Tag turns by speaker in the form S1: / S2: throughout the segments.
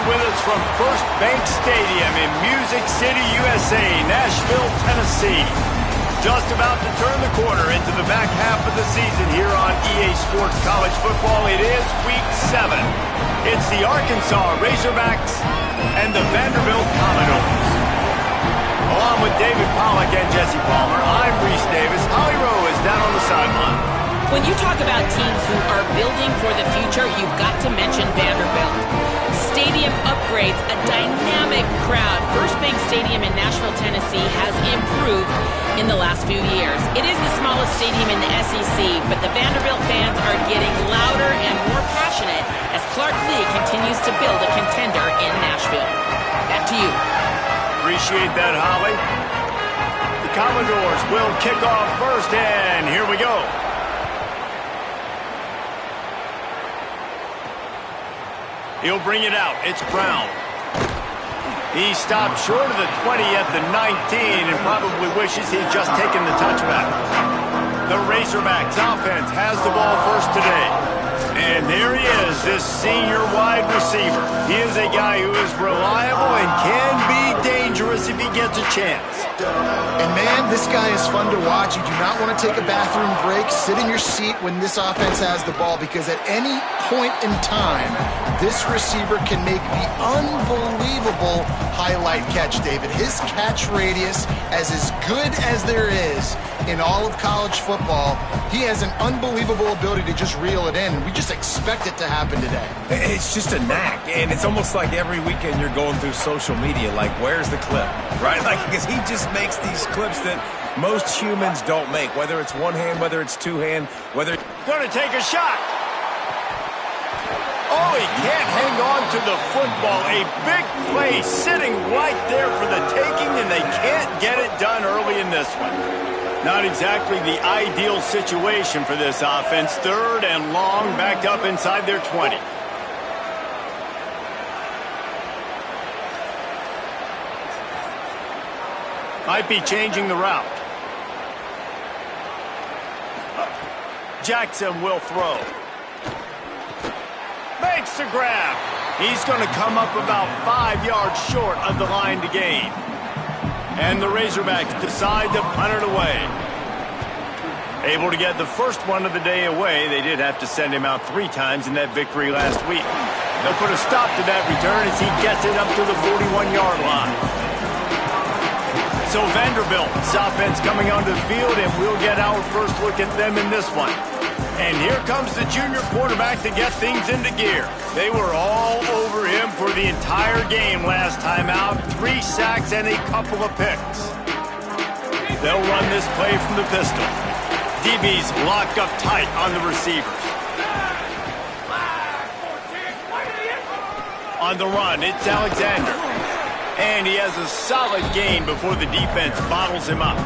S1: with us from First Bank Stadium in Music City, USA, Nashville, Tennessee. Just about to turn the corner into the back half of the season here on EA Sports College Football. It is Week 7. It's the Arkansas Razorbacks and the Vanderbilt Commodores. Along with David Pollack and Jesse Palmer, I'm Reese Davis. Holly Rowe is down on the sideline.
S2: When you talk about teams who are building for the future, you've got to mention Vanderbilt. Stadium upgrades, a dynamic crowd. First Bank Stadium in Nashville, Tennessee has improved in the last few years. It is the smallest stadium in the SEC, but the Vanderbilt fans are getting louder and more passionate as Clark Lee continues to build a contender in Nashville. Back to you.
S1: Appreciate that, Holly. The Commodores will kick off first, and here we go. He'll bring it out. It's Brown. He stopped short of the 20 at the 19 and probably wishes he'd just taken the touchback. The Razorbacks offense has the ball first today. And there he is, this senior wide receiver. He is a guy who is reliable and can be dangerous if he gets a chance.
S3: And man, this guy is fun to watch. You do not want to take a bathroom break. Sit in your seat when this offense has the ball, because at any point in time, this receiver can make the unbelievable highlight catch, David. His catch radius is as good as there is in all of college football. He has an unbelievable ability to just reel it in. We just expect it to happen today.
S4: It's just a knack, and it's almost like every weekend you're going through social media, like, where's the clip, right? Like, because he just makes these clips that most humans don't make, whether it's one hand, whether it's two hand, whether...
S1: Going to take a shot. Oh, he can't hang on to the football. A big play sitting right there for the taking, and they can't get it done early in this one. Not exactly the ideal situation for this offense. Third and long, backed up inside their 20. Might be changing the route. Jackson will throw. Makes the grab. He's going to come up about 5 yards short of the line to gain. And the Razorbacks decide to punt it away. Able to get the first one of the day away. They did have to send him out 3 times in that victory last week. They'll put a stop to that return as he gets it up to the 41-yard line. So Vanderbilt's offense coming onto the field, and we'll get our first look at them in this one. And here comes the junior quarterback to get things into gear. They were all over him for the entire game last time out. 3 sacks and a couple of picks. They'll run this play from the pistol. DB's locked up tight on the receivers. On the run, it's Alexander. And he has a solid gain before the defense bottles him up.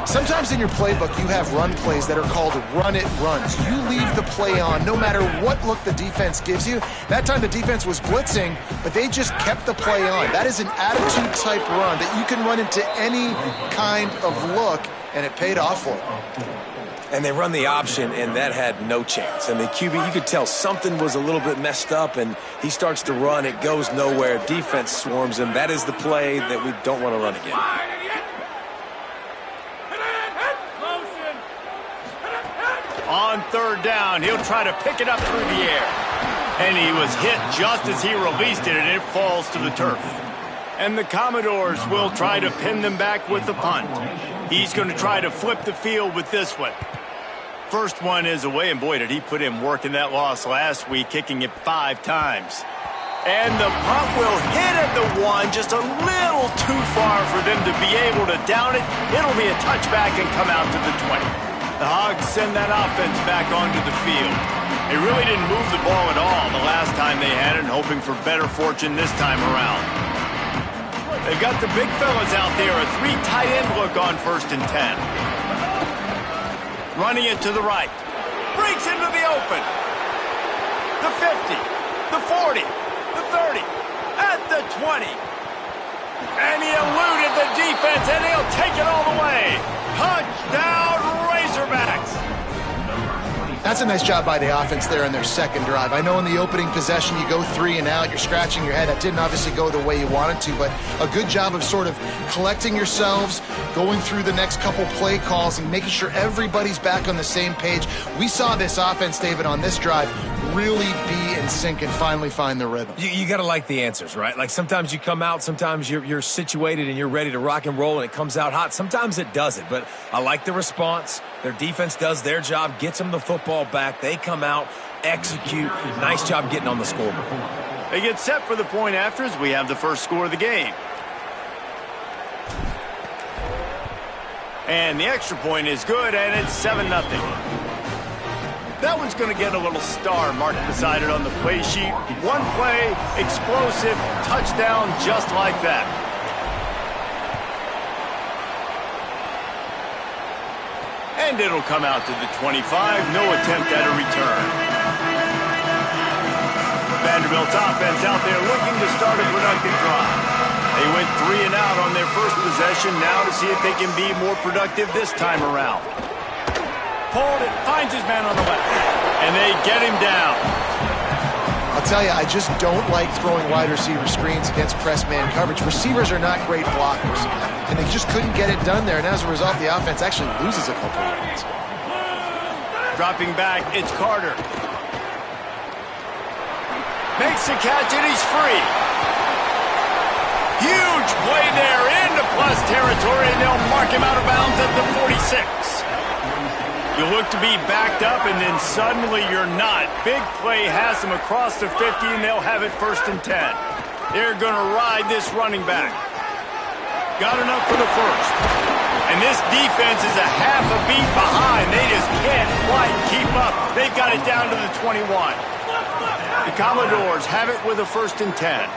S3: Sometimes in your playbook, you have run plays that are called run-it runs. You leave the play on no matter what look the defense gives you. That time the defense was blitzing, but they just kept the play on. That is an attitude-type run that you can run into any kind of look, and it paid off for them.
S4: And they run the option, and that had no chance. And the QB, you could tell something was a little bit messed up, and he starts to run. It goes nowhere. Defense swarms him. That is the play that we don't want to run again.
S1: On third down, he'll try to pick it up through the air. And he was hit just as he released it, and it falls to the turf. And the Commodores will try to pin them back with the punt. He's going to try to flip the field with this one. First one is away, and boy, did he put in work in that loss last week, kicking it 5 times. And the punt will hit at the 1, just a little too far for them to be able to down it. It'll be a touchback and come out to the 20. The Hogs send that offense back onto the field. They really didn't move the ball at all the last time they had it, hoping for better fortune this time around. They've got the big fellas out there, a 3 tight end look on 1st and 10. Running it to the right. Breaks into the open. The 50, the 40, the 30, at the 20. And he eluded the defense, and he'll take it all the way. Touchdown, Razorbacks.
S3: That's a nice job by the offense there in their second drive. I know in the opening possession you go 3 and out, you're scratching your head. That didn't obviously go the way you wanted to, but a good job of sort of collecting yourselves, going through the next couple play calls and making sure everybody's back on the same page. We saw this offense, David, on this drive really be in sync and finally find the rhythm.
S4: You got to like the answers, right? Like sometimes you come out, sometimes you're situated and you're ready to rock and roll and it comes out hot. Sometimes it doesn't, but I like the response. Their defense does their job, gets them the football back. They come out, execute. Nice job getting on the scoreboard.
S1: They get set for the point after as we have the first score of the game. And the extra point is good, and it's 7-0. That one's going to get a little star marked beside it on the play sheet. One play, explosive, touchdown just like that. And it'll come out to the 25. No attempt at a return. Vanderbilt's offense out there looking to start a productive drive. They went 3 and out on their first possession. Now to see if they can be more productive this time around. Pulled it, finds his man on the left, and they get him down.
S3: I'll tell you, I just don't like throwing wide receiver screens against press man coverage. Receivers are not great blockers, and they just couldn't get it done there, and as a result, the offense actually loses a couple of yards.
S1: Dropping back, it's Carter. Makes the catch, and he's free. Huge play there into plus territory, and they'll mark him out of bounds at the 46. You look to be backed up, and then suddenly you're not. Big play has them across the 50, and they'll have it 1st and 10. They're going to ride this running back. Got enough for the first. And this defense is a half a beat behind. They just can't quite keep up. They've got it down to the 21. The Commodores have it with a 1st and 10.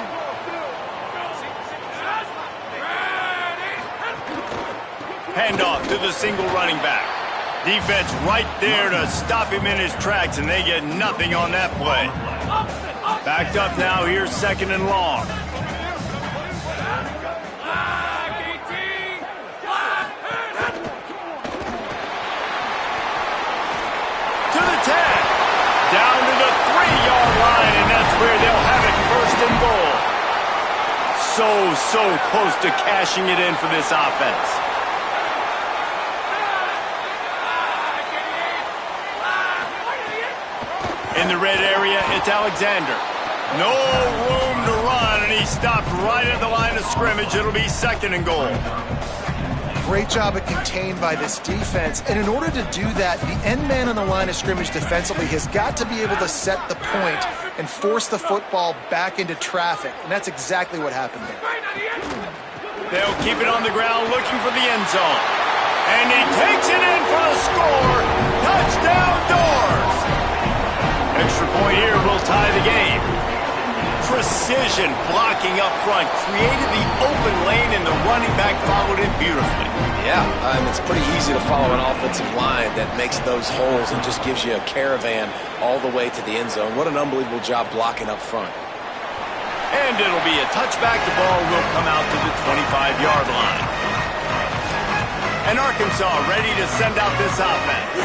S1: Handoff to the single running back. Defense right there to stop him in his tracks, and they get nothing on that play. Backed up now, here's 2nd and long. To the 10. Down to the 3-yard line, and that's where they'll have it 1st and goal. So close to cashing it in for this offense. In the red area, it's Alexander. No room to run, and he stopped right at the line of scrimmage. It'll be 2nd and goal.
S3: Great job at contained by this defense. And in order to do that, the end man on the line of scrimmage defensively has got to be able to set the point and force the football back into traffic. And that's exactly what happened there.
S1: They'll keep it on the ground looking for the end zone. And he takes it in for a score. Touchdown Doors. Extra point here will tie the game. Precision blocking up front created the open lane, and the running back followed it beautifully.
S4: Yeah, it's pretty easy to follow an offensive line that makes those holes and just gives you a caravan all the way to the end zone. What an unbelievable job blocking up front.
S1: And it'll be a touchback. The ball will come out to the 25-yard line. And Arkansas ready to send out this offense.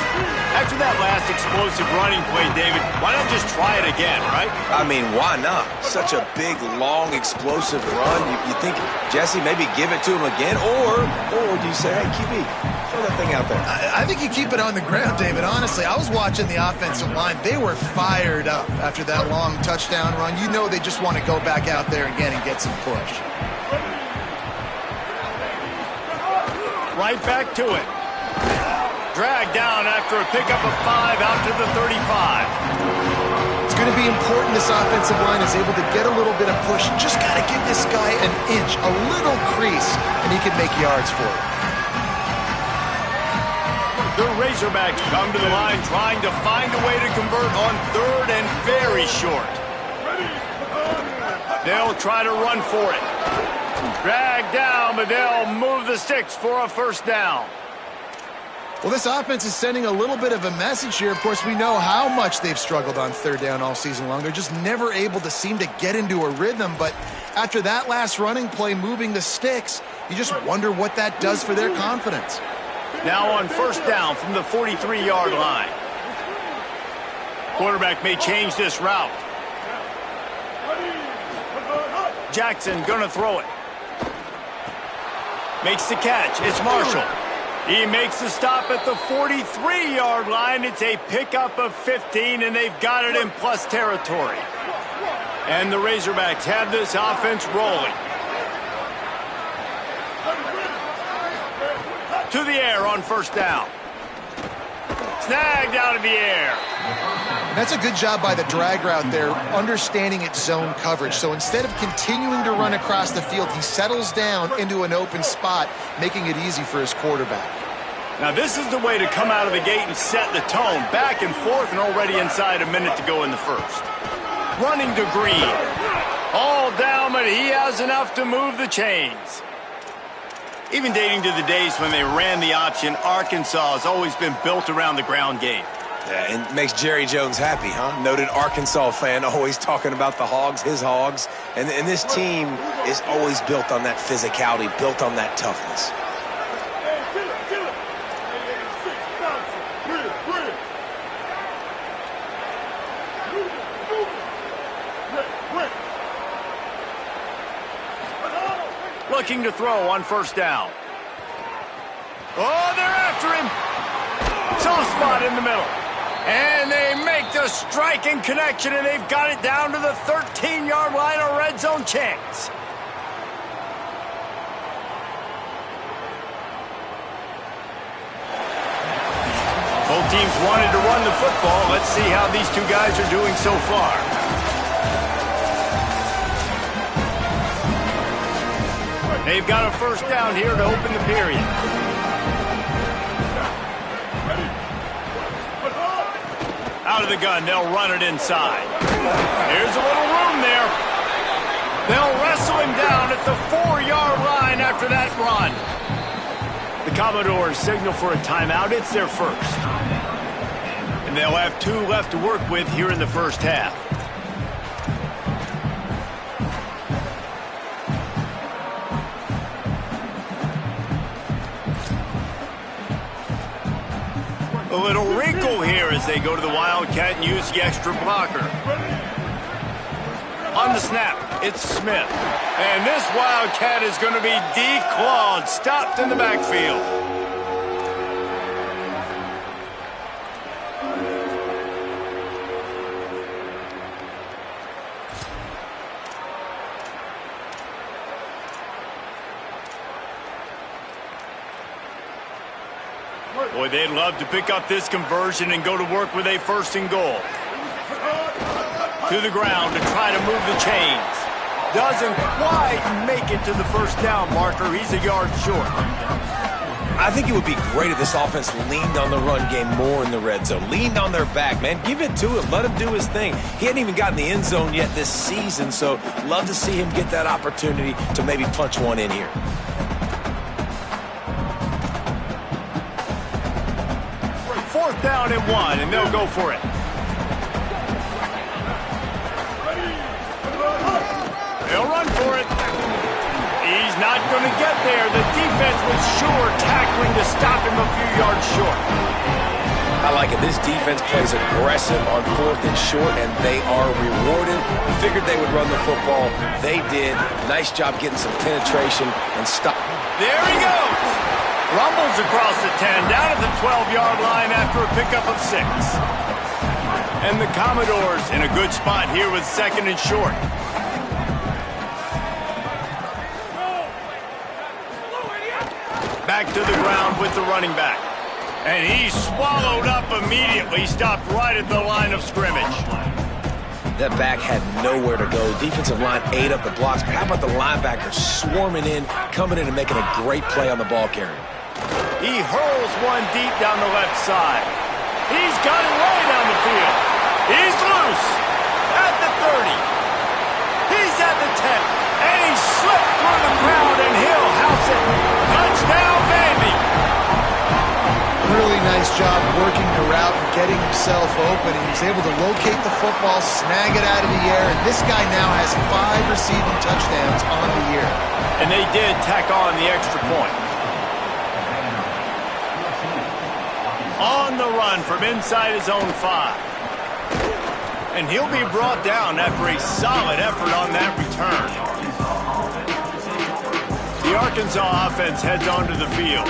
S1: After that last explosive running play, David, why not just try it again, right?
S4: I mean, why not? Such a big, long, explosive run. You think, Jesse, maybe give it to him again? Or do you say, hey, QB, throw that thing out there?
S3: I think you keep it on the ground, David. Honestly, I was watching the offensive line. They were fired up after that long touchdown run. You know they just want to go back out there again and get some push.
S1: Right back to it. Dragged down after a pickup of 5 out to the 35.
S3: It's going to be important this offensive line is able to get a little bit of push. Just got to give this guy an inch, a little crease, and he can make yards for it.
S1: The Razorbacks come to the line trying to find a way to convert on 3rd and very short. They'll try to run for it. Dragged down, but they'll move the sticks for a 1st down.
S3: Well, this offense is sending a little bit of a message here. Of course, we know how much they've struggled on 3rd down all season long. They're just never able to seem to get into a rhythm. But after that last running play, moving the sticks, you just wonder what that does for their confidence.
S1: Now on 1st down from the 43-yard line. Quarterback may change this route. Jackson gonna throw it. Makes the catch. It's Marshall. He makes the stop at the 43-yard line. It's a pickup of 15, and they've got it in plus territory. And the Razorbacks have this offense rolling. To the air on first down. Snagged out of the air.
S3: And that's a good job by the drag route there, understanding its zone coverage. So instead of continuing to run across the field, he settles down into an open spot, making it easy for his quarterback.
S1: Now this is the way to come out of the gate and set the tone. Back and forth and already inside a minute to go in the first. Running to Green. All down, but he has enough to move the chains. Even dating to the days when they ran the option, Arkansas has always been built around the ground game.
S4: Yeah, and makes Jerry Jones happy, huh? Noted Arkansas fan, always talking about the Hogs, his Hogs. And this team is always built on that physicality, built on that toughness.
S1: Looking to throw on first down. Oh, they're after him. Soft spot in the middle. And they make the striking connection, and they've got it down to the 13-yard line, a red zone chance. Both teams wanted to run the football. Let's see how these two guys are doing so far. They've got a first down here to open the period. Out of the gun, they'll run it inside. Here's a little room there. They'll wrestle him down at the 4-yard line after that run. The Commodores signal for a timeout. It's their first. And they'll have 2 left to work with here in the first half. A little wrinkle here as they go to the Wildcat and use the extra blocker. On the snap, it's Smith. And this Wildcat is going to be declawed, stopped in the backfield. Boy, they'd love to pick up this conversion and go to work with a first and goal. To the ground to try to move the chains. Doesn't quite make it to the first down marker. He's a yard short.
S4: I think it would be great if this offense leaned on the run game more in the red zone. Leaned on their back, man. Give it to him. Let him do his thing. He hadn't even gotten the end zone yet this season, so love to see him get that opportunity to maybe punch one in here.
S1: Fourth down and 1, and they'll go for it. They'll run for it. He's not going to get there. The defense was sure tackling to stop him a few yards short.
S4: I like it. This defense plays aggressive on 4th and short, and they are rewarded. Figured they would run the football. They did. Nice job getting some penetration and stop.
S1: There he goes. Rumbles across the 10, down at the 12-yard line after a pickup of 6. And the Commodores in a good spot here with 2nd and short. Back to the ground with the running back. And he's swallowed up immediately, stopped right at the line of scrimmage.
S4: That back had nowhere to go. Defensive line ate up the blocks. But how about the linebackers swarming in, coming in and making a great play on the ball carrier?
S1: He hurls one deep down the left side. He's got it way down the field. He's loose at the 30. He's at the 10. And he slipped through the crowd, and he'll house it. Touchdown, Vandy.
S3: Really nice job working the route and getting himself open. He was able to locate the football, snag it out of the air, and this guy now has 5 receiving touchdowns on the year.
S1: And they did tack on the extra point. On the run from inside his own 5. And he'll be brought down after a solid effort on that return. The Arkansas offense heads onto the field.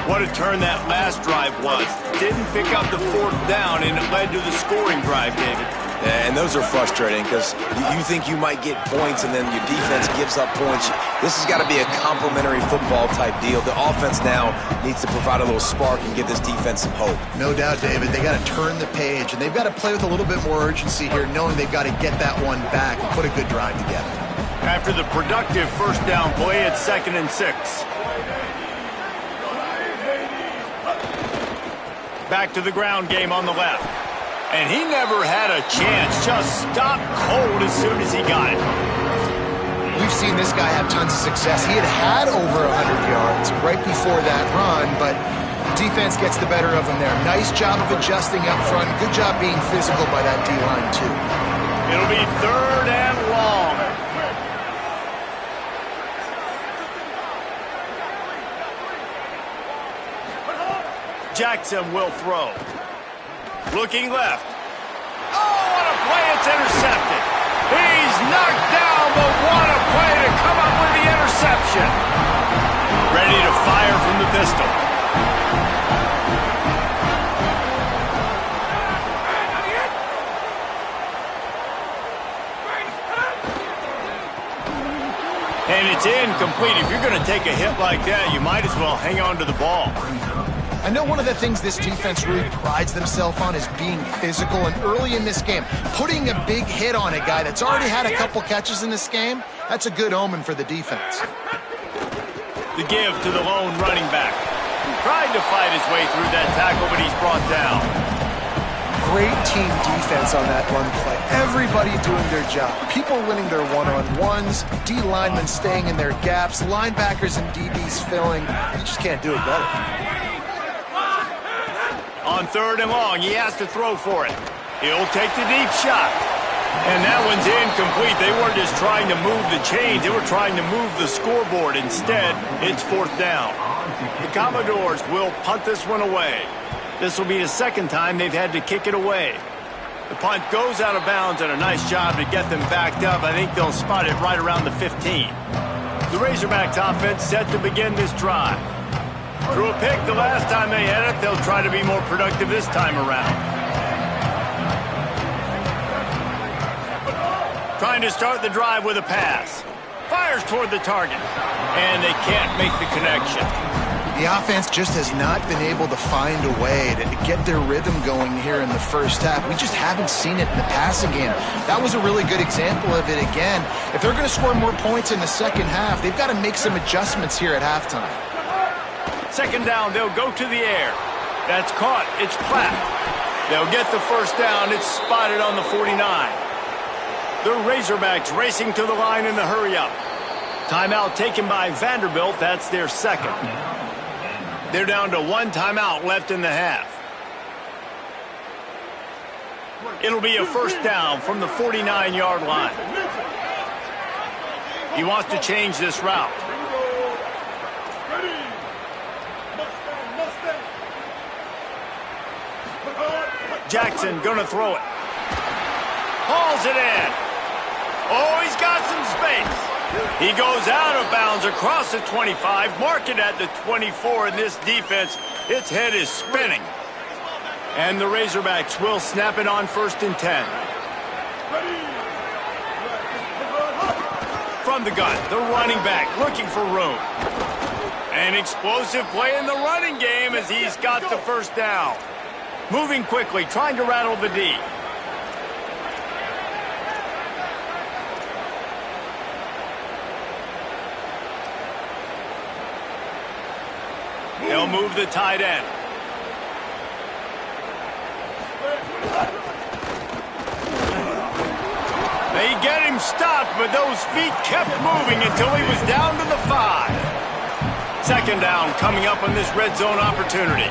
S1: What a turn that last drive was. Didn't pick up the fourth down, and it led to the scoring drive, David.
S4: Yeah, and those are frustrating because you think you might get points and then your defense gives up points. This has got to be a complementary football type deal. The offense now needs to provide a little spark and give this defense some hope.
S3: No doubt, David. They got to turn the page, and they've got to play with a little bit more urgency here, knowing they've got to get that one back and put a good drive together.
S1: After the productive first down play, it's 2nd and 6. Back to the ground game on the left. And he never had a chance. Just stopped cold as soon as he got it.
S3: We've seen this guy have tons of success. He had over 100 yards right before that run, but defense gets the better of him there. Nice job of adjusting up front. Good job being physical by that D-line, too.
S1: It'll be 3rd and long. Jackson will throw. Looking left. Oh, what a play. It's intercepted. He's knocked down, but what a play to come up with the interception. Ready to fire from the pistol. And it's incomplete. If you're going to take a hit like that, you might as well hang on to the ball.
S3: I know one of the things this defense really prides themselves on is being physical, and early in this game, putting a big hit on a guy that's already had a couple catches in this game, that's a good omen for the defense.
S1: The give to the lone running back. Tried to fight his way through that tackle, but he's brought down.
S3: Great team defense on that run play. Everybody doing their job. People winning their one-on-ones, D linemen staying in their gaps, linebackers and DBs filling. You just can't do it better.
S1: On 3rd and long, he has to throw for it. He'll take the deep shot. And that one's incomplete. They weren't just trying to move the chains. They were trying to move the scoreboard. Instead, it's 4th down. The Commodores will punt this one away. This will be the 2nd time they've had to kick it away. The punt goes out of bounds, and a nice job to get them backed up. I think they'll spot it right around the 15. The Razorbacks offense set to begin this drive. Threw a pick the last time they had it. They'll try to be more productive this time around. Trying to start the drive with a pass. Fires toward the target. And they can't make the connection.
S3: The offense just has not been able to find a way to get their rhythm going here in the first half. We just haven't seen it in the passing game. That was a really good example of it again. If they're going to score more points in the second half, they've got to make some adjustments here at halftime.
S1: 2nd down, they'll go to the air. That's caught. It's Platt. They'll get the first down. It's spotted on the 49. The Razorbacks racing to the line in the hurry-up. Timeout taken by Vanderbilt. That's their 2nd. They're down to 1 timeout left in the half. It'll be a first down from the 49-yard line. He wants to change this route. Jackson gonna throw it. Hauls it in. Oh, he's got some space. He goes out of bounds across the 25, mark it at the 24, and this defense, its head is spinning. And the Razorbacks will snap it on 1st and 10. From the gun, the running back looking for room. An explosive play in the running game as he's got the first down. Moving quickly, trying to rattle the D. They'll move the tight end. They get him stopped, but those feet kept moving until he was down to the 5. 2nd down coming up on this red zone opportunity.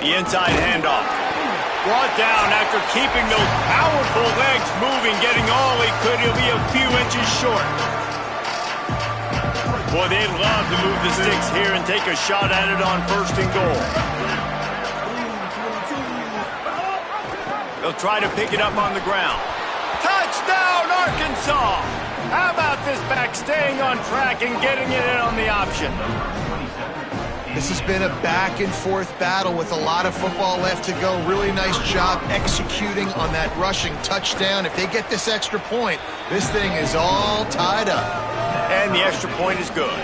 S1: The inside handoff. Brought down after keeping those powerful legs moving, getting all he could. He'll be a few inches short. Boy, they'd love to move the sticks here and take a shot at it on 1st and goal. They'll try to pick it up on the ground. Touchdown, Arkansas! How about this back staying on track and getting it in on the option?
S3: This has been a back-and-forth battle with a lot of football left to go. Really nice job executing on that rushing touchdown. If they get this extra point, this thing is all tied up.
S1: And the extra point is good.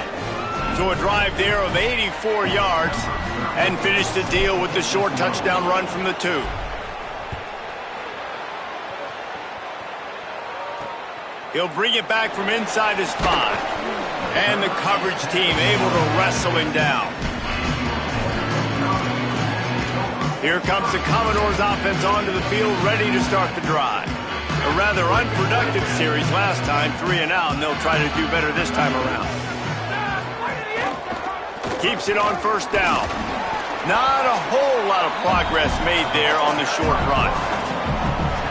S1: So a drive there of 84 yards and finish the deal with the short touchdown run from the 2. He'll bring it back from inside his 5. And the coverage team able to wrestle him down. Here comes the Commodores offense onto the field, ready to start the drive. A rather unproductive series last time, 3 and out, and they'll try to do better this time around. Keeps it on 1st down. Not a whole lot of progress made there on the short run.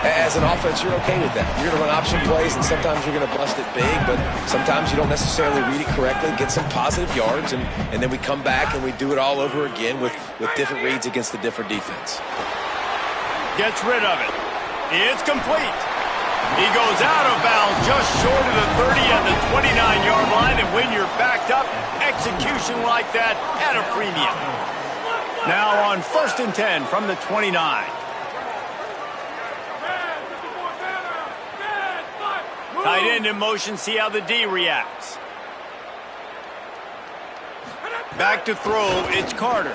S4: As an offense, you're okay with that. You're going to run option plays, and sometimes you're going to bust it big, but sometimes you don't necessarily read it correctly, get some positive yards, and then we come back and we do it all over again with different reads against the different defense.
S1: Gets rid of it. It's complete. He goes out of bounds just short of the 30 at the 29-yard line, and when you're backed up, execution like that at a premium. Now on 1st and 10 from the 29. Tight end in motion, see how the D reacts. Back to throw, it's Carter.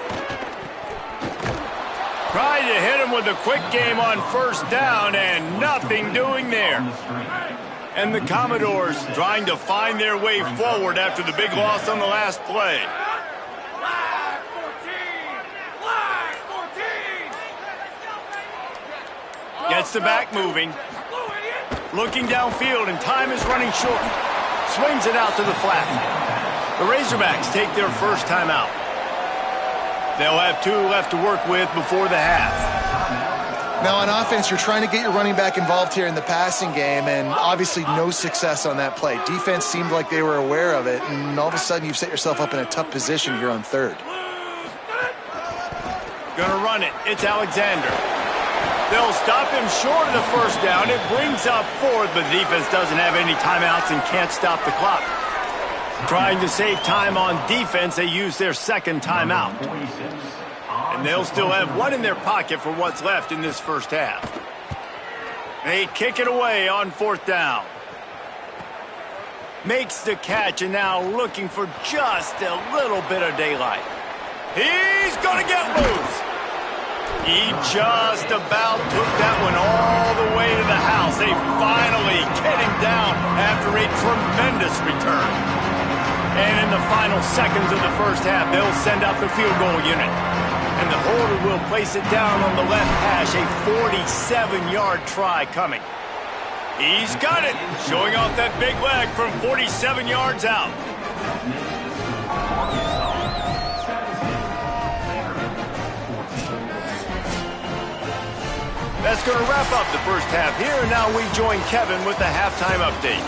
S1: Tried to hit him with a quick game on 1st down, and nothing doing there. And the Commodores trying to find their way forward after the big loss on the last play. Gets the back moving. Looking downfield, and time is running short. Swings it out to the flat. The Razorbacks take their first time out. They'll have 2 left to work with before the half.
S3: Now on offense, you're trying to get your running back involved here in the passing game, and obviously no success on that play. Defense seemed like they were aware of it, and all of a sudden you've set yourself up in a tough position here on 3rd.
S1: Gonna run it. It's Alexander. They'll stop him short of the 1st down. It brings up 4th, but the defense doesn't have any timeouts and can't stop the clock. Trying to save time on defense, they use their 2nd timeout. And they'll still have 1 in their pocket for what's left in this 1st half. They kick it away on 4th down. Makes the catch, and now looking for just a little bit of daylight. He's gonna get loose. He just about took that one all the way to the house. They finally get him down after a tremendous return. And in the final seconds of the 1st half, they'll send out the field goal unit. And the holder will place it down on the left hash, a 47-yard try coming. He's got it, showing off that big leg from 47 yards out. That's going to wrap up the 1st half here, and now we join Kevin with the halftime update.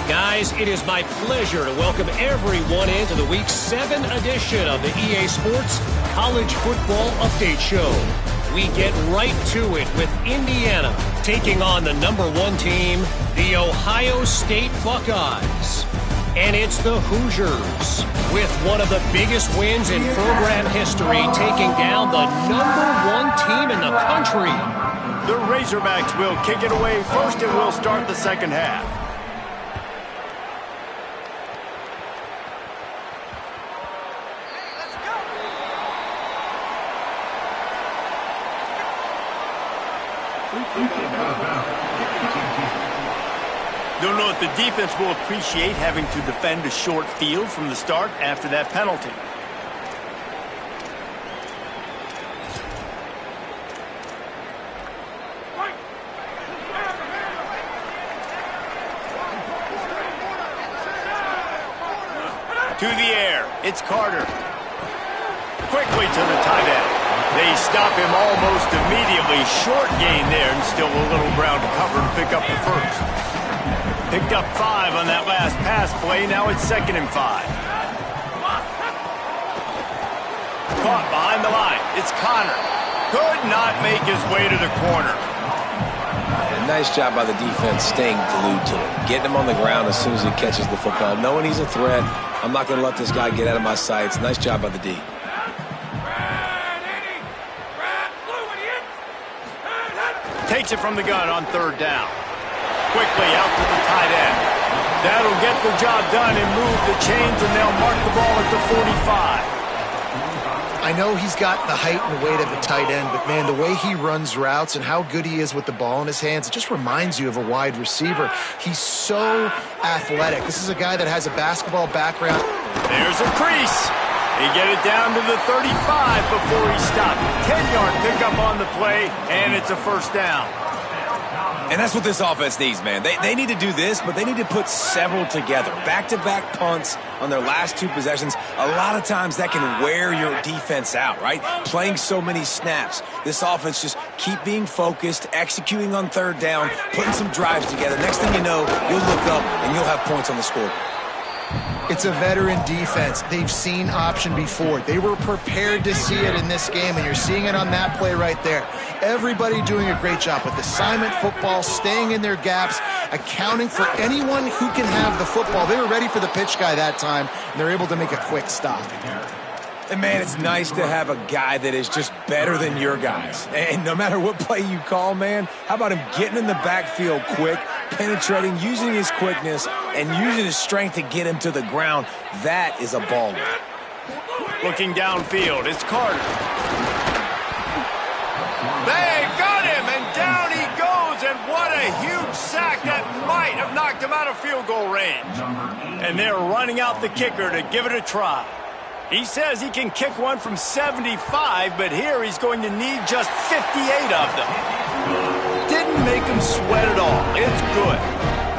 S5: Guys, it is my pleasure to welcome everyone into the Week 7 edition of the EA Sports College Football Update Show. We get right to it with Indiana taking on the #1 team, the Ohio State Buckeyes. And it's the Hoosiers, with one of the biggest wins in program history, taking down the #1 team in the country.
S1: The Razorbacks will kick it away first, and we'll start the 2nd half. Don't know if the defense will appreciate having to defend a short field from the start after that penalty. To the air, it's Carter. Quickly to the tight end. They stop him almost immediately. Short gain there, and still a little ground to cover to pick up the 1st. Picked up 5 on that last pass play. Now it's 2nd and 5. caught behind the line. It's Connor. Could not make his way to the corner.
S4: And nice job by the defense staying glued to him. Getting him on the ground as soon as he catches the football. Knowing he's a threat, I'm not going to let this guy get out of my sights. Nice job by the D.
S1: Takes it from the gun on third down. Quickly out to the tight end. That'll get the job done and move the chains, and they'll mark the ball at the 45.
S3: I know he's got the height and weight of a tight end, but, man, the way he runs routes and how good he is with the ball in his hands, it just reminds you of a wide receiver. He's so athletic. This is a guy that has a basketball background.
S1: There's a crease. They get it down to the 35 before he stopped. 10-yard pickup on the play, and it's a first down.
S4: And that's what this offense needs, man. They need to do this, but they need to put several together. Back-to-back punts on their last two possessions. A lot of times that can wear your defense out, right? Playing so many snaps. This offense just keep being focused, executing on third down, putting some drives together. Next thing you know, you'll look up and you'll have points on the scoreboard.
S3: It's a veteran defense. They've seen option before. They were prepared to see it in this game, and you're seeing it on that play right there. Everybody doing a great job with assignment football, staying in their gaps, accounting for anyone who can have the football. They were ready for the pitch guy that time, and they're able to make a quick stop.
S4: And, man, it's nice to have a guy that is just better than your guys. And no matter what play you call, man, how about him getting in the backfield quick, penetrating, using his quickness, and using his strength to get him to the ground? That is a baller.
S1: Looking downfield, it's Carter. They got him, and down he goes, and what a huge sack that might have knocked him out of field goal range. And they're running out the kicker to give it a try. He says he can kick one from 75, but here he's going to need just 58 of them. Didn't make him sweat at all. It's good.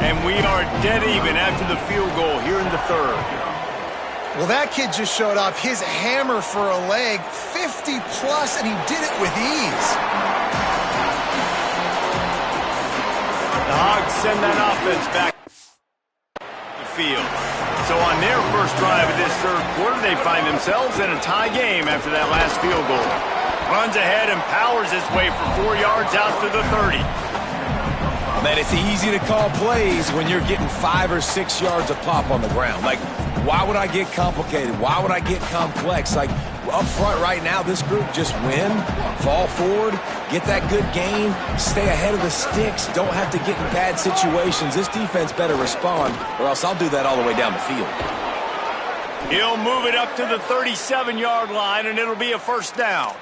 S1: And we are dead even after the field goal here in the third.
S3: Well, that kid just showed off his hammer for a leg, 50-plus, and he did it with ease.
S1: The Hogs send that offense back to the field. So on their first drive of this third quarter, they find themselves in a tie game after that last field goal. Runs ahead and powers his way for 4 yards out to the 30.
S4: Man, it's easy to call plays when you're getting 5 or 6 yards of pop on the ground. Like, why would I get complicated? Why would I get complex? Like, up front right now, this group just win, fall forward, get that good gain, stay ahead of the sticks, don't have to get in bad situations. This defense better respond, or else I'll do that all the way down the field.
S1: He'll move it up to the 37-yard line, and it'll be a first down.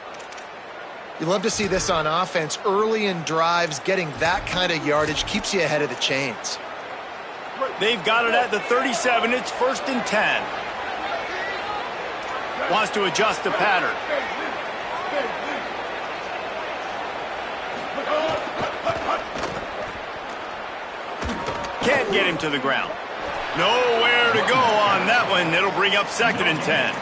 S3: You love to see this on offense. Early in drives, getting that kind of yardage keeps you ahead of the chains.
S1: They've got it at the 37. It's 1st and 10. Wants to adjust the pattern. Can't get him to the ground. Nowhere to go on that one. It'll bring up 2nd and 10.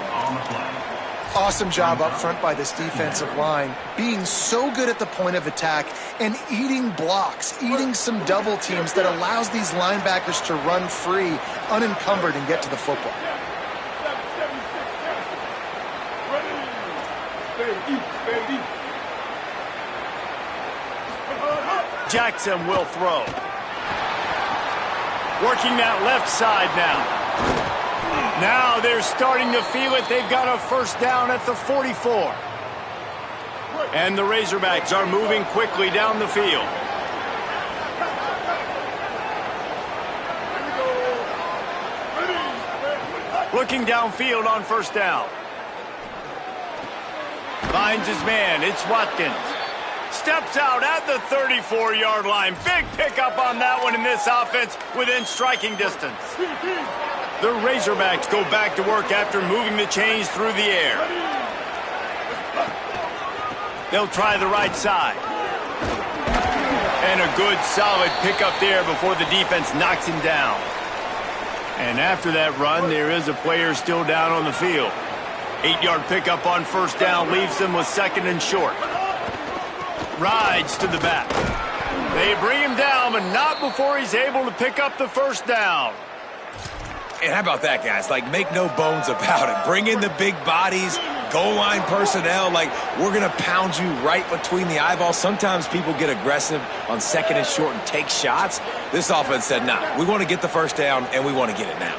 S3: Awesome job up front by this defensive line, being so good at the point of attack and eating blocks, eating some double teams that allows these linebackers to run free, unencumbered, and get to the football.
S1: Jackson will throw. Working that left side now. Now they're starting to feel it. They've got a first down at the 44. And the Razorbacks are moving quickly down the field. Looking downfield on first down. Finds his man. It's Watkins. Steps out at the 34-yard line. Big pickup on that one in this offense within striking distance. The Razorbacks go back to work after moving the chains through the air. They'll try the right side. And a good solid pickup there before the defense knocks him down. And after that run, there is a player still down on the field. 8-yard pickup on first down leaves them with 2nd and short. Rides to the back. They bring him down, but not before he's able to pick up the first down.
S4: And how about that, guys? Like, make no bones about it. Bring in the big bodies, goal line personnel, like we're going to pound you right between the eyeballs. Sometimes people get aggressive on second and short and take shots. This offense said, nah, we want to get the first down, and we want to get it now.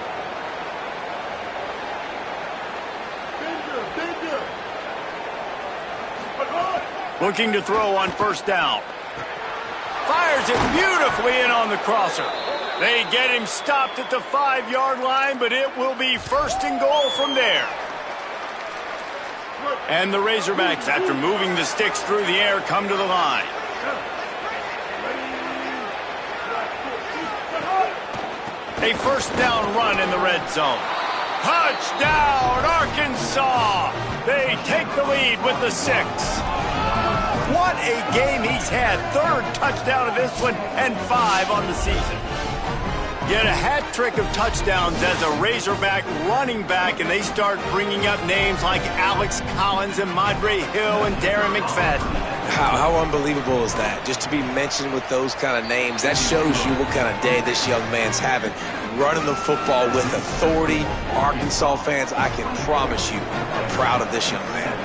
S1: Looking to throw on first down. Fires it beautifully in on the crosser. They get him stopped at the 5-yard line, but it will be first and goal from there. And the Razorbacks, after moving the sticks through the air, come to the line. A first down run in the red zone. Touchdown, Arkansas! They take the lead with the 6. What a game he's had. 3rd touchdown of this one and 5 on the season. Get a hat trick of touchdowns as a Razorback running back, and they start bringing up names like Alex Collins and Madre Hill and Darren McFadden.
S4: How unbelievable is that? Just to be mentioned with those kind of names, that shows you what kind of day this young man's having. Running the football with authority. Arkansas fans, I can promise you, are proud of this young man.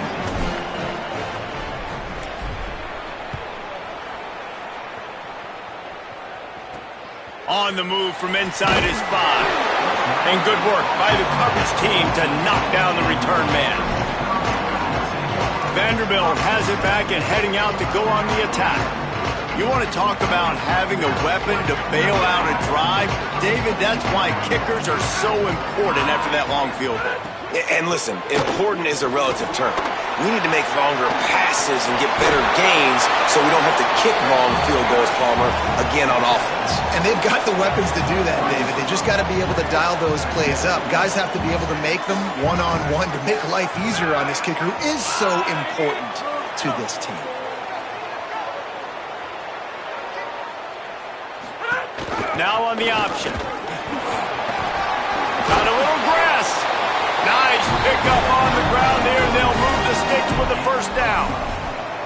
S1: On the move from inside his 5. And good work by the coverage team to knock down the return man. Vanderbilt has it back and heading out to go on the attack. You want to talk about having a weapon to bail out a drive? David, that's why kickers are so important after that long field goal.
S4: And listen, important is a relative term. We need to make longer passes and get better gains so we don't have to kick long field goals, Palmer, again on offense.
S3: And they've got the weapons to do that, David. They just got to be able to dial those plays up. Guys have to be able to make them one-on-one to make life easier on this kicker, who is so important to this team.
S1: Now on the option. Got a little grass. Nice pick up on the ground there, and they'll move the sticks with the first down.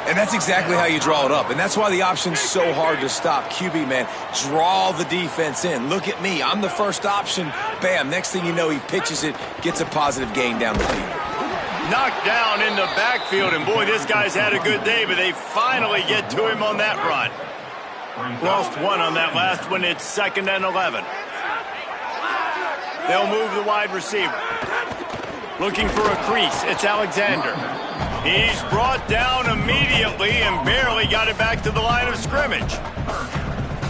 S4: And that's exactly how you draw it up. And that's why the option's so hard to stop. QB, man, draw the defense in. Look at me. I'm the first option. Bam. Next thing you know, he pitches it, gets a positive gain down the field.
S1: Knocked down in the backfield, and boy, this guy's had a good day, but they finally get to him on that run. Lost one on that last one. It's 2nd and 11. They'll move the wide receiver. Looking for a crease. It's Alexander. He's brought down immediately and barely got it back to the line of scrimmage.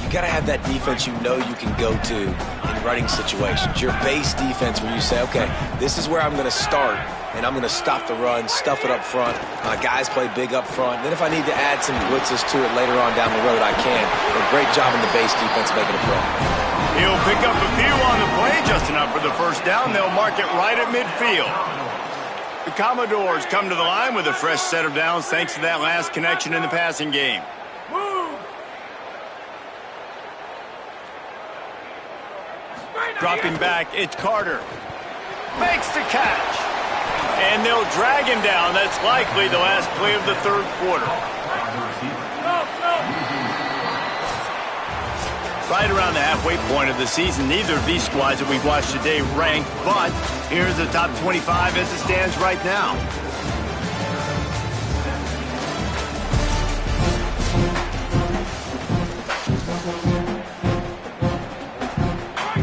S4: You got to have that defense you know you can go to in running situations. Your base defense where you say, okay, this is where I'm going to start, and I'm going to stop the run, stuff it up front. My guys play big up front. Then if I need to add some blitzes to it later on down the road, I can. But great job in the base defense making a play.
S1: He'll pick up a few on the play, just enough for the first down. They'll mark it right at midfield. The Commodores come to the line with a fresh set of downs thanks to that last connection in the passing game. Dropping back, it's Carter. Makes the catch. And they'll drag him down. That's likely the last play of the 3rd quarter. Right around the halfway point of the season, neither of these squads that we've watched today rank, but here's the top 25 as it stands right now.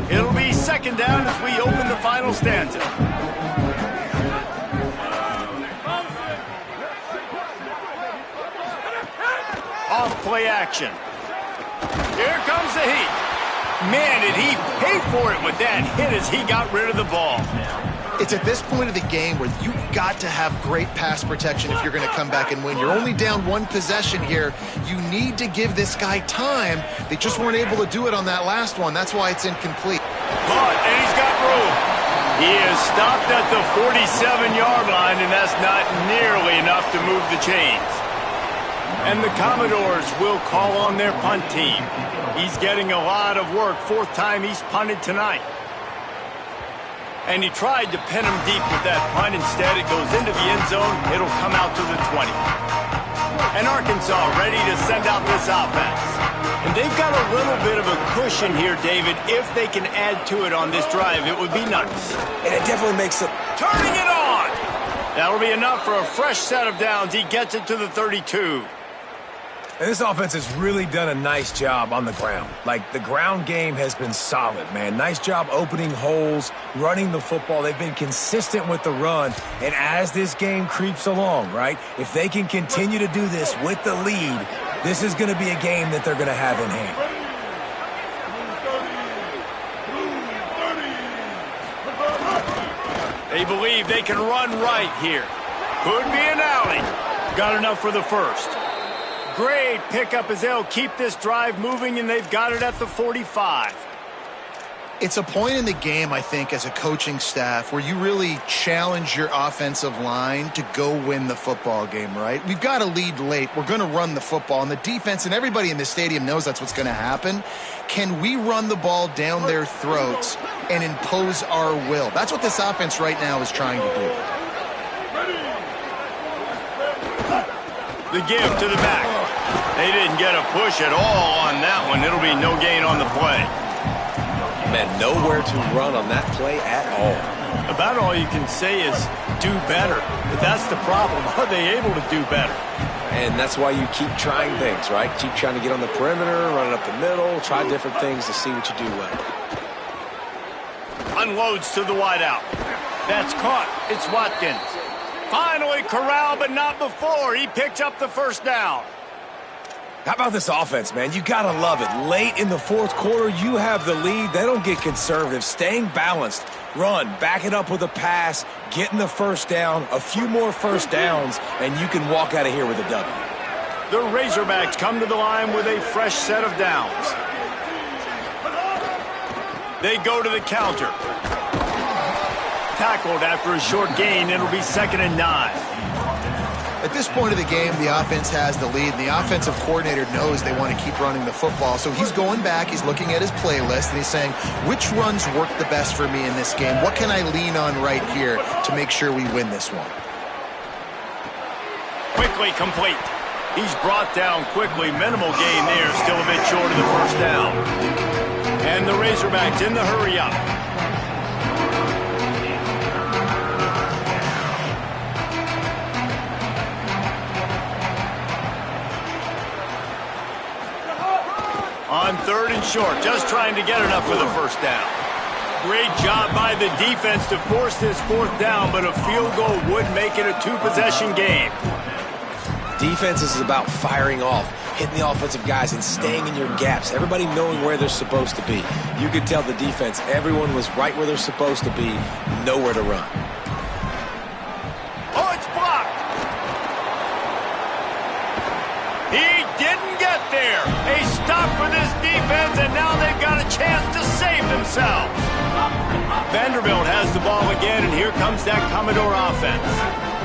S1: It'll be 2nd down as we open the final stanza. Off play action. Here comes the heat. Man, did he pay for it with that hit as he got rid of the ball.
S3: It's at this point of the game where you've got to have great pass protection if you're going to come back and win. You're only down 1 possession here. You need to give this guy time. They just weren't able to do it on that last one. That's why it's incomplete.
S1: But, and he's got room. He is stopped at the 47-yard line, and that's not nearly enough to move the chains. And the Commodores will call on their punt team. He's getting a lot of work. 4th time he's punted tonight. And he tried to pin him deep with that punt. Instead, it goes into the end zone. It'll come out to the 20. And Arkansas ready to send out this offense. And they've got a little bit of a cushion here, David. If they can add to it on this drive, it would be nice.
S4: And it definitely makes it.
S1: Turning it on. That'll be enough for a fresh set of downs. He gets it to the 32.
S4: And this offense has really done a nice job on the ground. Like, the ground game has been solid, man. Nice job opening holes, running the football. They've been consistent with the run. And as this game creeps along, right, if they can continue to do this with the lead, this is going to be a game that they're going to have in hand.
S1: They believe they can run right here. Could be an alley. Got enough for the first. Great pickup as they'll keep this drive moving, and they've got it at the 45.
S3: It's a point in the game, I think, as a coaching staff where you really challenge your offensive line to go win the football game, right? We've got to lead late. We're going to run the football, and the defense and everybody in the stadium knows that's what's going to happen. Can we run the ball down their throats and impose our will? That's what this offense right now is trying to do.
S1: The give to the back. They didn't get a push at all on that one. It'll be no gain on the play.
S4: Man, nowhere to run on that play at all.
S1: About all you can say is do better. But that's the problem. Are they able to do better?
S4: And that's why you keep trying things, right? Keep trying to get on the perimeter, run it up the middle, try different things to see what you do well.
S1: Unloads to the wideout. That's caught. It's Watkins. Finally corralled, but not before. He picks up the first down.
S4: How about this offense, man? You got to love it. Late in the fourth quarter, you have the lead. They don't get conservative. Staying balanced. Run, back it up with a pass, getting the first down, a few more first downs, and you can walk out of here with a W.
S1: The Razorbacks come to the line with a fresh set of downs. They go to the counter. Tackled after a short gain. It'll be 2nd and 9.
S3: At this point of the game, the offense has the lead, and the offensive coordinator knows they want to keep running the football. So he's going back, he's looking at his playlist, and he's saying, which runs work the best for me in this game? What can I lean on right here to make sure we win this one?
S1: Quickly complete. He's brought down quickly. Minimal gain there, still a bit short of the first down. And the Razorbacks in the hurry up. On 3rd and short, just trying to get enough for the first down. Great job by the defense to force this 4th down, but a field goal would make it a 2-possession game.
S4: Defense is about firing off, hitting the offensive guys and staying in your gaps. Everybody knowing where they're supposed to be. You could tell the defense, everyone was right where they're supposed to be, nowhere to run.
S1: Oh, it's blocked. He didn't get there. A stop for this defense, and now they've got a chance to save themselves. Vanderbilt has the ball again, and here comes that Commodore offense.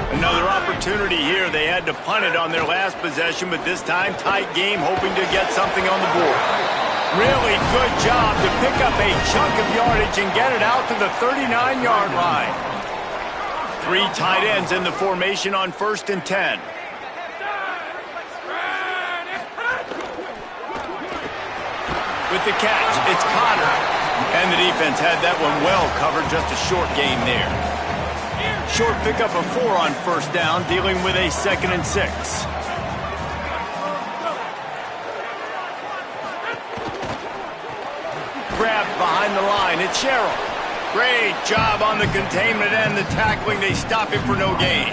S1: Another opportunity here. They had to punt it on their last possession, but this time tight game, hoping to get something on the board. Really good job to pick up a chunk of yardage and get it out to the 39-yard line. 3 tight ends in the formation on 1st and 10. With the catch, it's Connor. And the defense had that one well covered, just a short gain there. Short pickup of 4 on 1st down, dealing with a 2nd and 6. Grabbed behind the line, it's Sherrill. Great job on the containment and the tackling. They stop him for no gain.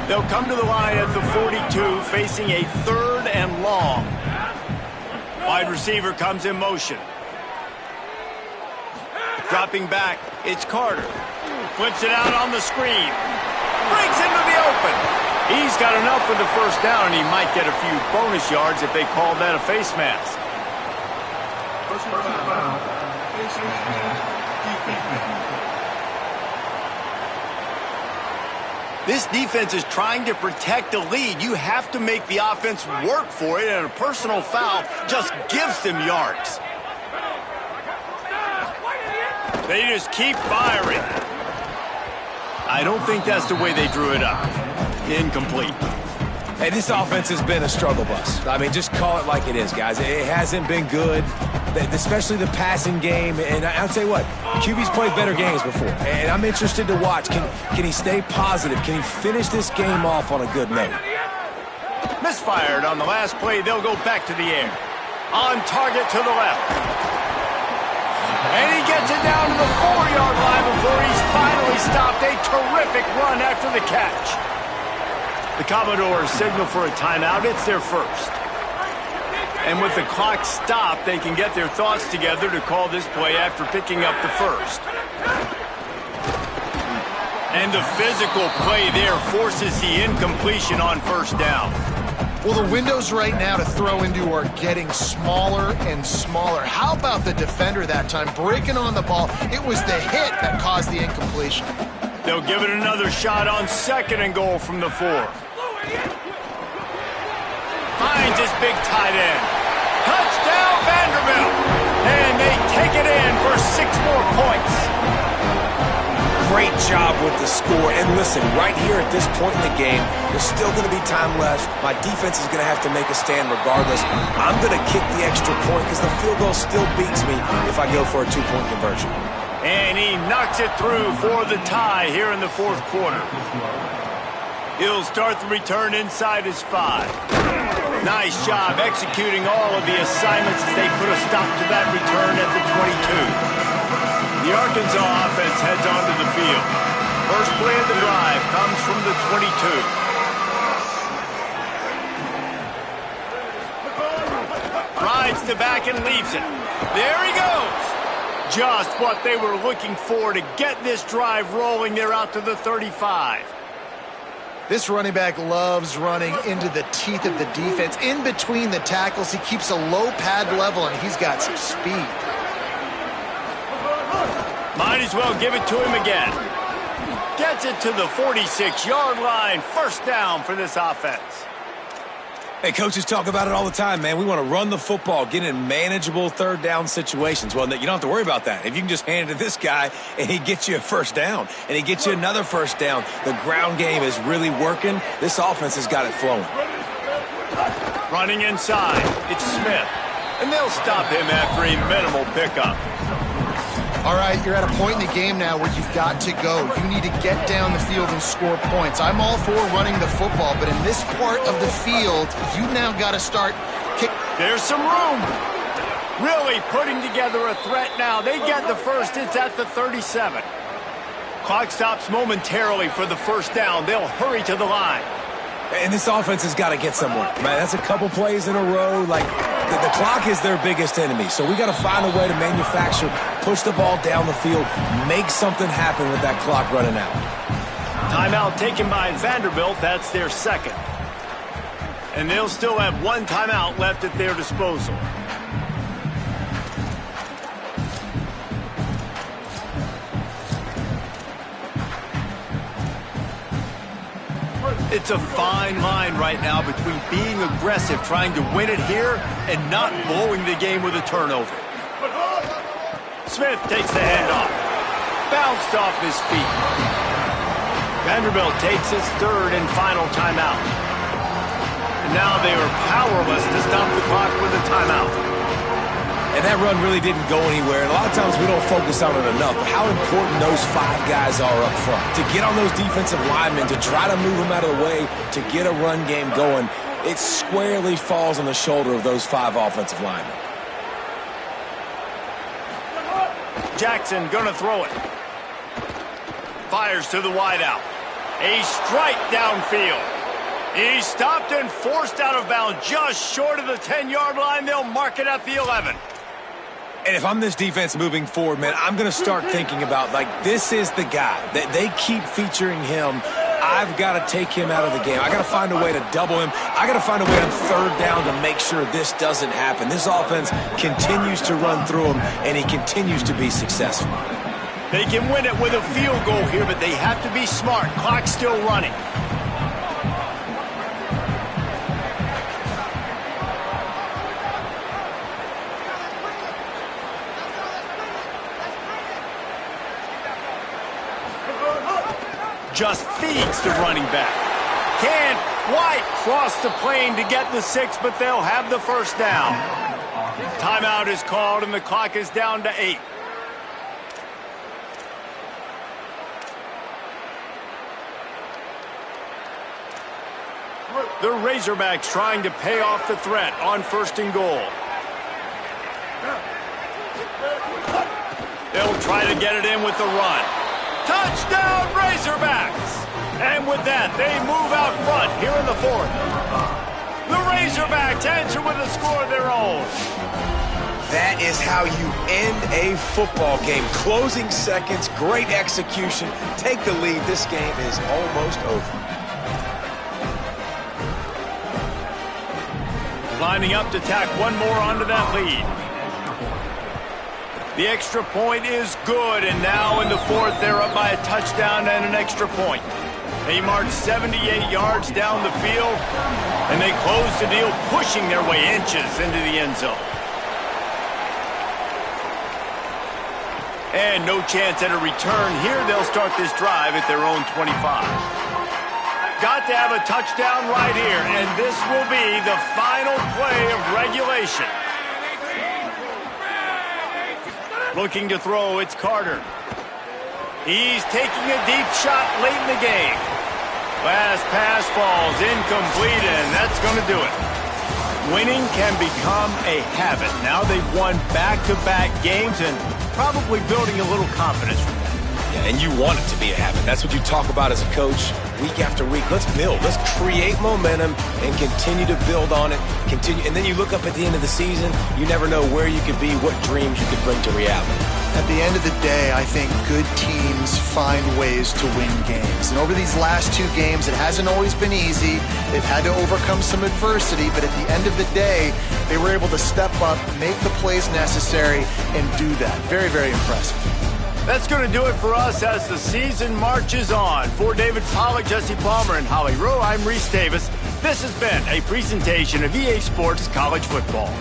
S1: They'll come to the line at the 42, facing a 3rd and long. Wide receiver comes in motion. Dropping back, it's Carter. Flips it out on the screen. Breaks into the open. He's got enough for the first down, and he might get a few bonus yards if they call that a face mask. This defense is trying to protect the lead. You have to make the offense work for it, and a personal foul just gives them yards. They just keep firing. I don't think that's the way they drew it up. Incomplete.
S4: Hey, this offense has been a struggle bus. I mean, just call it like it is, guys. It hasn't been good, especially the passing game. And I'll tell you what, QB's played better games before. And I'm interested to watch. Can he stay positive? Can he finish this game off on a good note?
S1: Misfired on the last play. They'll go back to the air. On target to the left. And he gets it down to the 4-yard line before he's finally stopped. A terrific run after the catch. The Commodores signal for a timeout. It's their first. And with the clock stopped, they can get their thoughts together to call this play after picking up the first. And the physical play there forces the incompletion on first down.
S3: Well, the windows right now to throw into are getting smaller and smaller. How about the defender that time breaking on the ball? It was the hit that caused the incompletion.
S1: They'll give it another shot on 2nd and goal from the 4. Finds his big tight end. Touchdown, Vanderbilt. And they take it in for 6 more points.
S4: Great job with the score. And listen, right here at this point in the game, there's still going to be time left. My defense is going to have to make a stand regardless. I'm going to kick the extra point because the field goal still beats me if I go for a 2-point conversion.
S1: And he knocks it through for the tie here in the 4th quarter. He'll start the return inside his 5. Nice job executing all of the assignments as they put a stop to that return at the 22. The Arkansas offense heads onto the field. First play of the drive comes from the 22. Rides the back and leaves it. There he goes. Just what they were looking for to get this drive rolling. They're out to the 35.
S3: This running back loves running into the teeth of the defense. In between the tackles, he keeps a low pad level, and he's got some speed.
S1: Might as well give it to him again. Gets it to the 46-yard line. First down for this offense.
S4: Hey, coaches talk about it all the time, man. We want to run the football, get in manageable 3rd down situations. Well, you don't have to worry about that. If you can just hand it to this guy and he gets you a first down and he gets you another first down, the ground game is really working. This offense has got it flowing.
S1: Running inside, it's Smith. And they'll stop him after a minimal pickup.
S3: All right, you're at a point in the game now where you've got to go. You need to get down the field and score points. I'm all for running the football, but in this part of the field, you now got to start kick.
S1: There's some room. Really putting together a threat now. They get the first. It's at the 37. Clock stops momentarily for the first down. They'll hurry to the line.
S4: And this offense has got to get somewhere. Man, that's a couple plays in a row. Like, the clock is their biggest enemy. So we got to find a way to manufacture, push the ball down the field, make something happen with that clock running out.
S1: Timeout taken by Vanderbilt. That's their 2nd. And they'll still have 1 timeout left at their disposal. It's a fine line right now between being aggressive, trying to win it here, and not blowing the game with a turnover. Smith takes the handoff. Bounced off his feet. Vanderbilt takes his 3rd and final timeout. And now they are powerless to stop the clock with a timeout.
S4: And that run really didn't go anywhere. And a lot of times we don't focus on it enough. But how important those 5 guys are up front. To get on those defensive linemen, to try to move them out of the way, to get a run game going, it squarely falls on the shoulder of those 5 offensive linemen.
S1: Jackson gonna throw it. Fires to the wideout. A strike downfield. He's stopped and forced out of bounds just short of the 10-yard line. They'll mark it at the 11.
S4: And if I'm this defense moving forward, man, I'm going to start thinking about, like, this is the guy. That they keep featuring him. I've got to take him out of the game. I got to find a way to double him. I got to find a way on 3rd down to make sure this doesn't happen. This offense continues to run through him, and he continues to be successful.
S1: They can win it with a field goal here, but they have to be smart. Clock's still running. Just feeds the running back. Can't quite cross the plane to get the 6, but they'll have the first down. Timeout is called, and the clock is down to 8. The Razorbacks trying to pay off the threat on 1st and goal. They'll try to get it in with the run. Touchdown, Razorbacks! And with that, they move out front here in the 4th. The Razorbacks answer with a score of their own.
S4: That is how you end a football game. Closing seconds, great execution. Take the lead. This game is almost over.
S1: Lining up to tack one more onto that lead. The extra point is good, and now in the 4th, they're up by a touchdown and an extra point. They march 78 yards down the field, and they close the deal, pushing their way inches into the end zone. And no chance at a return here. They'll start this drive at their own 25. Got to have a touchdown right here, and this will be the final play of regulation. Looking to throw, it's Carter. He's taking a deep shot late in the game. Last pass falls incomplete, and that's going to do it. Winning can become a habit. Now they've won back-to-back games and probably building a little confidence from that.
S4: Yeah, and you want it to be a habit. That's what you talk about as a coach week after week. Let's build. Let's create momentum and continue to build on it. And then you look up at the end of the season, you never know where you could be, what dreams you could bring to reality.
S3: At the end of the day, I think good teams find ways to win games. And over these last 2 games, it hasn't always been easy. They've had to overcome some adversity, but at the end of the day, they were able to step up, make the plays necessary, and do that. Very, very impressive.
S1: That's going to do it for us as the season marches on. For David Pollack, Jesse Palmer, and Holly Rowe, I'm Reese Davis. This has been a presentation of EA Sports College Football.